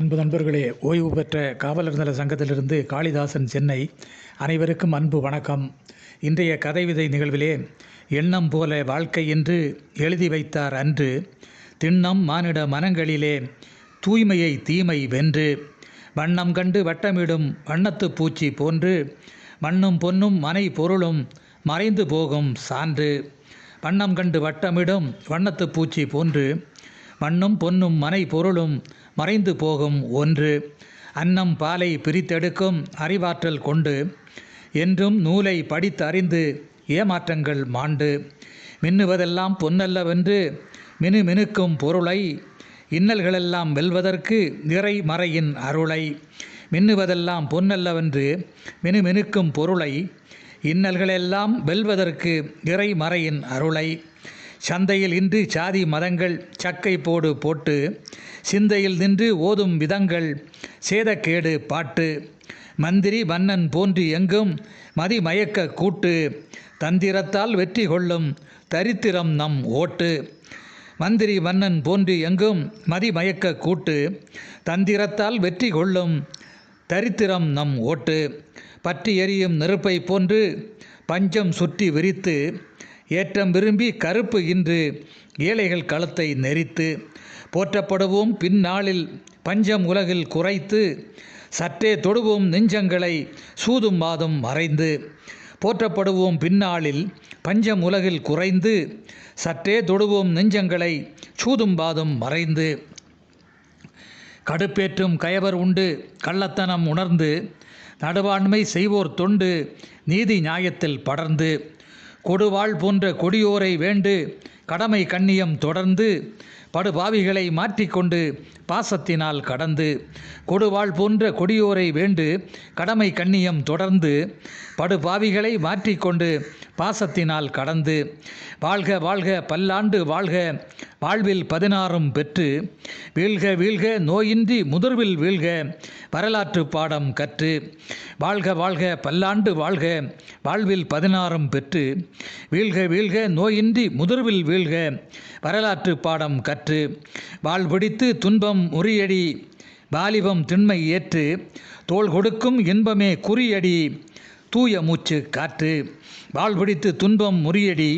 அன்பு நண்பர்களே, ஓய்வு பெற்ற காவலர் நல சங்கத்திலிருந்து காளிதாசன், சென்னை. அனைவருக்கும் அன்பு வணக்கம். இன்றைய கதை விதை நிகழ்விலே எண்ணம் போல வாழ்க்கை என்று எழுதி வைத்தார் அன்று. திண்ணம் மானிட மனங்களிலே தூய்மையை தீமை வென்று வண்ணம் கண்டு வட்டமிடும் வண்ணத்து பூச்சி போன்று மண்ணும் பொன்னும் மனை பொருளும் மறைந்து போகும் சான்று. வண்ணம் கண்டு வட்டமிடும் வண்ணத்து பூச்சி போன்று மண்ணும் பொன்னும் மனை பொருளும் மறைந்து போகும் ஒன்று. அன்னம் பாலை பிரித்தெடுக்கும் அறிவாற்றல் கொண்டு என்றும் நூலை படித்தறிந்து ஏமாற்றங்கள் மாண்டு மின்னுவதெல்லாம் பொன்னல்லவென்று மினுமினுக்கும் பொருளை இன்னல்களெல்லாம் வெல்வதற்கு நிறை மறையின் அருளை. மின்னுவதெல்லாம் பொன்னல்லவென்று மினுமினுக்கும் பொருளை இன்னல்களெல்லாம் வெல்வதற்கு நிறை மறையின் அருளை. சந்தையில் இன்று சாதி மதங்கள் சக்கை போடு போட்டு சிந்தையில் நின்று ஓதும் விதங்கள் சேதக்கேடு பாட்டு. மந்திரி மன்னன் போன்று எங்கும் மதிமயக்க கூட்டு தந்திரத்தால் வெற்றி கொள்ளும் தரித்திரம் நம் ஓட்டு. மந்திரி மன்னன் போன்று எங்கும் மதிமயக்க கூட்டு தந்திரத்தால் வெற்றி கொள்ளும் தரித்திரம் நம் ஓட்டு. பற்றி எரியும் நெருப்பை போன்று பஞ்சம் சுற்றி விரித்து ஏற்றம் விரும்பி கருப்பு இன்று ஏழைகள் களத்தை நெரித்து போற்றப்படுவோம் பின்னாளில் பஞ்சம் உலகில் குறைத்து சற்றே தொடுவோம் நெஞ்சங்களை சூதும் வாதும் மறைந்து. போற்றப்படுவோம் பின்னாளில் பஞ்சம் உலகில் குறைந்து சற்றே தொடுவோம் நெஞ்சங்களை சூதும் வாதும் மறைந்து. கடுப்பேற்றும் கயவர் உண்டு கள்ளத்தனம் உணர்ந்து நடுவாண்மை செய்வோர் தொண்டு நீதி நியாயத்தில் படர்ந்து. கொடுவாள் போன்ற கொடியோரை வேண்டு கடமை கண்ணியம் தொடர்ந்து படுபாவிகளை மாற்றிக்கொண்டு பாசத்தினால் கடந்து. கொடுவாள் போன்ற கொடியோரை வேண்டு கடமை கண்ணியம் தொடர்ந்து படுபாவிகளை மாற்றிக்கொண்டு பாசத்தினால் கடந்து. வாழ்க வாழ்க பல்லாண்டு வாழ்க வாழ்வில் 16 பெற்று வீழ்க வீழ்க நோயின்றி முதிர்வில் வீழ்க வரலாற்று பாடம் கற்று. வாழ்க வாழ்க பல்லாண்டு வாழ்க வாழ்வில் 16 பெற்று வீழ்க வீழ்க நோயின்றி முதிர்வில் வீழ்க வரலாற்று பாடம் கற்று. வாழ்பிடித்து துன்பம் முறியடி வாலிபம் திண்மை ஏற்று தோள் கொடுக்கும் இன்பமே குறியடி தூய மூச்சு காற்று. வாழ்பிடித்து துன்பம் முறியடி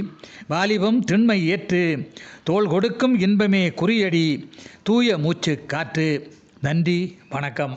வாலிபம் திண்மை ஏற்று தோள் கொடுக்கும் இன்பமே குறியடி தூய மூச்சு காற்று. நன்றி, வணக்கம்.